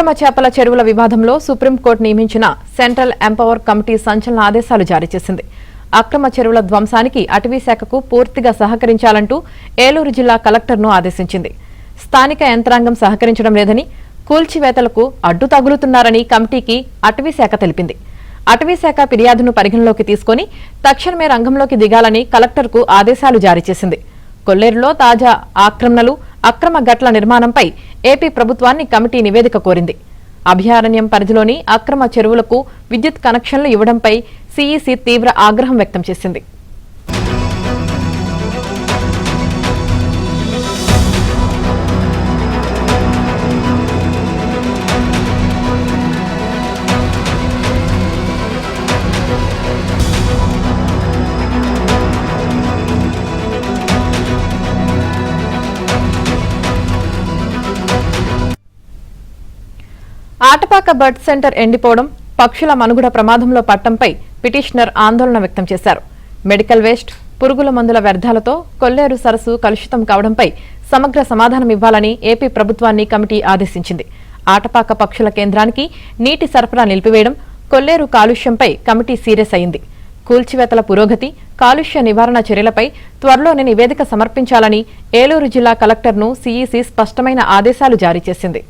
అక్రమ చేపల చెరువుల వివాదంలో సుప్రీంకోర్టు నియమించిన సెంట్రల్ ఎంపవర్ కమిటీ సంచలన ఆదేశాలు జారీ చేసింది. అక్రమ చెరువుల ధ్వంసానికి అటవీ శాఖకు పూర్తిగా సహకరించాలంటూ ఏలూరు జిల్లా కలెక్టర్ను ఆదేశించింది. స్థానిక యంత్రాంగం సహకరించడం లేదని, కూల్చివేతలకు అడ్డు తగులుతున్నారని కమిటీకి అటవీ శాఖ తెలిపింది. అటవీ శాఖ ఫిర్యాదును పరిగణలోకి తీసుకుని తక్షణమే రంగంలోకి దిగాలని కలెక్టర్కు ఆదేశాలు జారీ చేసింది. కొల్లేరులో తాజా ఆక్రమణలు, అక్రమ గట్ల నిర్మాణంపై ఏపీ ప్రభుత్వాన్ని కమిటీ నివేదిక కోరింది. అభయారణ్యం పరిధిలోని అక్రమ చెరువులకు విద్యుత్ కనెక్షన్లు ఇవ్వడంపై సీఈసీ తీవ్ర ఆగ్రహం వ్యక్తం చేసింది. ఆటపాక బర్డ్ సెంటర్ ఎండిపోవడం, పక్షుల మనుగడ ప్రమాదంలో పట్టంపై పిటిషనర్ ఆందోళన వ్యక్తం చేశారు. మెడికల్ వేస్ట్, పురుగుల మందుల వ్యర్థాలతో కొల్లేరు సరస్సు కలుషితం కావడంపై సమగ్ర సమాధానం ఇవ్వాలని ఏపీ ప్రభుత్వాన్ని కమిటీ ఆదేశించింది. ఆటపాక పక్షుల కేంద్రానికి నీటి సరఫరా నిలిపివేయడం, కొల్లేరు కాలుష్యంపై కమిటీ సీరియస్ అయింది. కూల్చివేతల పురోగతి, కాలుష్య నివారణ చర్యలపై త్వరలోనే నివేదిక సమర్పించాలని ఏలూరు జిల్లా కలెక్టర్ను సీఈసీ స్పష్టమైన ఆదేశాలు జారీ చేసింది.